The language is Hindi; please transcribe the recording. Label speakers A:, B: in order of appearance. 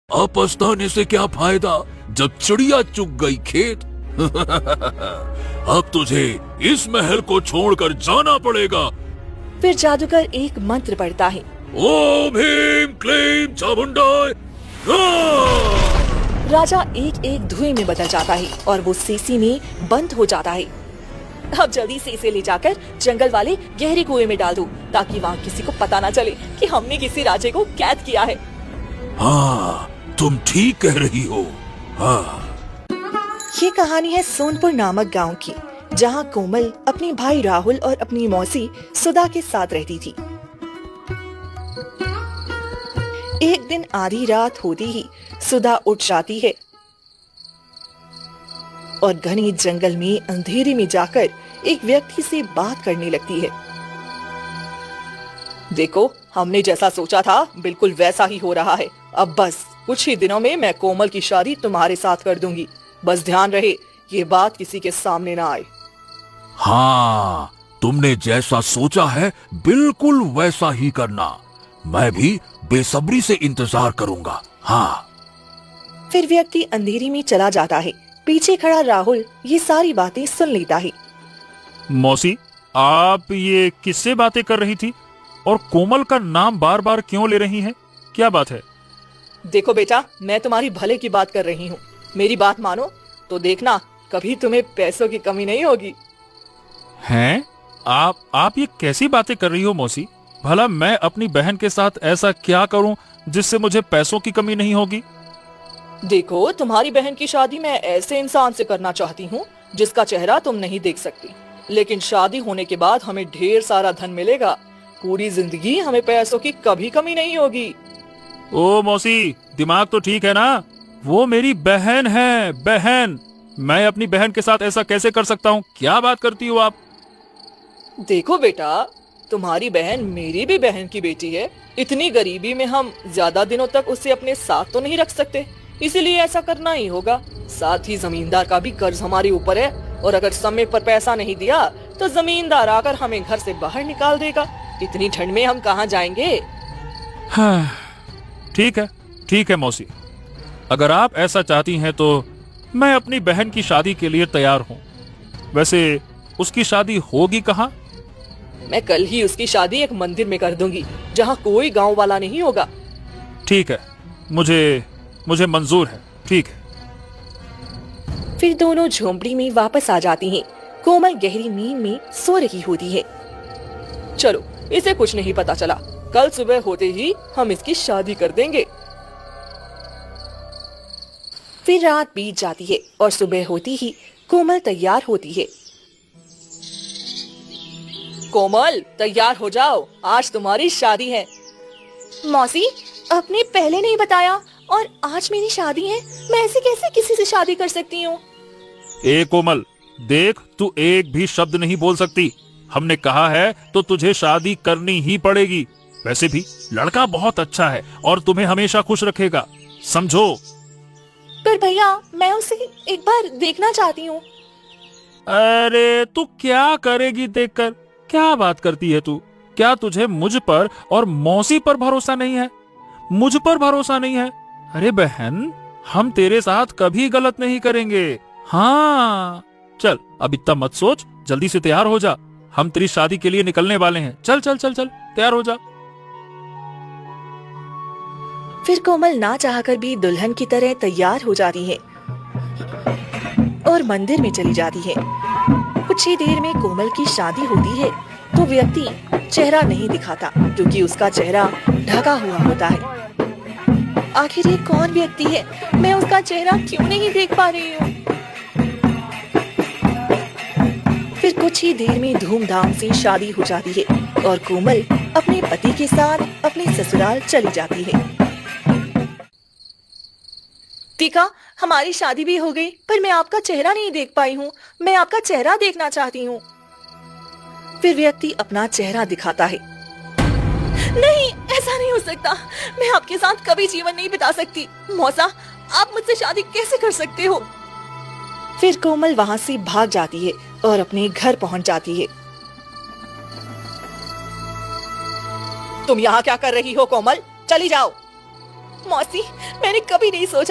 A: अब पछताने से क्या फायदा जब चिड़िया चुग गई खेत। अब तुझे इस महल को छोड़कर जाना पड़ेगा।
B: फिर जादूगर एक मंत्र पढ़ता है।
A: ओम ह्रीं क्लीं चामुंडाय।
B: राजा एक एक धुएं में बदल जाता है और वो सीसी में बंद हो जाता है। अब जल्दी से इसे ले जाकर जंगल वाले गहरे कुएं में डाल दो, ताकि वहाँ किसी को पता ना चले कि हमने किसी राजे को कैद किया है।
A: हाँ, तुम ठीक कह रही हो। हाँ।
B: ये कहानी है सोनपुर नामक गांव की, जहां कोमल अपने भाई राहुल और अपनी मौसी सुधा के साथ रहती थी। एक दिन आधी रात होती ही सुधा उठ जाती है और घने जंगल में अंधेरे में जाकर एक व्यक्ति से बात करने लगती है। देखो, हमने जैसा सोचा था बिल्कुल वैसा ही हो रहा है। अब बस कुछ ही दिनों में मैं कोमल की शादी तुम्हारे साथ कर दूंगी। बस ध्यान रहे ये बात किसी के सामने ना आए।
A: हाँ, तुमने जैसा सोचा है बिल्कुल वैसा ही करना। मैं भी बेसब्री से इंतजार करूंगा। हाँ।
B: फिर व्यक्ति अंधेरी में चला जाता है। पीछे खड़ा राहुल ये सारी बातें सुन लेता है।
C: मौसी, आप ये किससे बातें कर रही थी और कोमल का नाम बार बार क्यों ले रही हैं? क्या बात है?
B: देखो बेटा, मैं तुम्हारी भले की बात कर रही हूँ। मेरी बात मानो तो देखना कभी तुम्हें पैसों की कमी नहीं होगी।
C: हैं? आप ये कैसी बातें कर रही हो मौसी? भला मैं अपनी बहन के साथ ऐसा क्या करूं जिससे मुझे पैसों की कमी नहीं होगी?
B: देखो, तुम्हारी बहन की शादी मैं ऐसे इंसान से करना चाहती हूँ जिसका चेहरा तुम नहीं देख सकती, लेकिन शादी होने के बाद हमें ढेर सारा धन मिलेगा। पूरी जिंदगी हमें पैसों की कभी कमी नहीं होगी।
C: ओ मौसी, दिमाग तो ठीक है ना? वो मेरी बहन है, बहन। मैं अपनी बहन के साथ ऐसा कैसे कर सकता हूँ? क्या बात करती हो आप?
B: देखो बेटा, तुम्हारी बहन मेरी भी बहन की बेटी है। इतनी गरीबी में हम ज्यादा दिनों तक उसे अपने साथ तो नहीं रख सकते, इसीलिए ऐसा करना ही होगा। साथ ही जमींदार का भी कर्ज हमारे ऊपर है, और अगर समय पर पैसा नहीं दिया तो जमींदार आकर हमें घर से बाहर निकाल देगा। इतनी ठंड में हम कहाँ जाएंगे?
C: हाँ, ठीक है मौसी। अगर आप ऐसा चाहती हैं तो मैं अपनी बहन की शादी के लिए तैयार हूँ। वैसे उसकी शादी होगी कहाँ?
B: मैं कल ही उसकी शादी एक मंदिर में कर दूंगी, जहाँ कोई गांव वाला नहीं होगा।
C: ठीक है, मुझे मंजूर है। ठीक है।
B: फिर दोनों झोंपड़ी में वापस आ जाती हैं। कोमल गहरी नींद में सो रही होती है। चलो, इसे कुछ नहीं पता चला। कल सुबह होते ही हम इसकी शादी कर देंगे। फिर रात बीत जाती है और सुबह होती ही कोमल तैयार होती है। कोमल, तैयार हो जाओ, आज तुम्हारी शादी है। मौसी, आपने पहले नहीं बताया और आज मेरी शादी है। मैं ऐसे कैसे किसी से शादी कर सकती हूँ?
C: ए कोमल, देख, तू एक भी शब्द नहीं बोल सकती। हमने कहा है तो तुझे शादी करनी ही पड़ेगी। वैसे भी लड़का बहुत अच्छा है और तुम्हें हमेशा खुश रखेगा, समझो।
B: पर भैया, मैं उसे एक बार देखना चाहती हूँ।
C: अरे तू क्या करेगी देखकर? क्या बात करती है तू? क्या तुझे मुझ पर और मौसी पर भरोसा नहीं है? मुझ पर भरोसा नहीं है? अरे बहन, हम तेरे साथ कभी गलत नहीं करेंगे। हाँ, चल अब इतना मत सोच, जल्दी से तैयार हो जा। हम तेरी शादी के लिए निकलने वाले हैं। चल चल चल चल, तैयार हो जा।
B: फिर कोमल ना चाहकर भी दुल्हन की तरह तैयार हो जाती है और मंदिर में चली जाती है। कुछ ही देर में कोमल की शादी होती है तो व्यक्ति चेहरा नहीं दिखाता, क्योंकि उसका चेहरा ढका हुआ होता है। आखिर ये कौन व्यक्ति है? मैं उसका चेहरा क्यों नहीं देख पा रही हूँ? फिर कुछ ही देर में धूमधाम से शादी हो जाती है और कोमल अपने पति के साथ अपने ससुराल चली जाती है। देखा, हमारी शादी भी हो गई, पर मैं आपका चेहरा नहीं देख पाई हूँ। मैं आपका चेहरा देखना चाहती हूँ। फिर व्यक्ति अपना चेहरा दिखाता है। नहीं, ऐसा नहीं हो सकता। मैं आपके साथ कभी जीवन नहीं बिता सकती। मौसा, आप मुझसे शादी कैसे कर सकते हो? फिर कोमल वहाँ से भाग जाती है और अपने घर पहुँच जाती है। तुम यहाँ क्या कर रही हो कोमल? चली जाओ। मौसी, मैंने कभी नहीं सोचा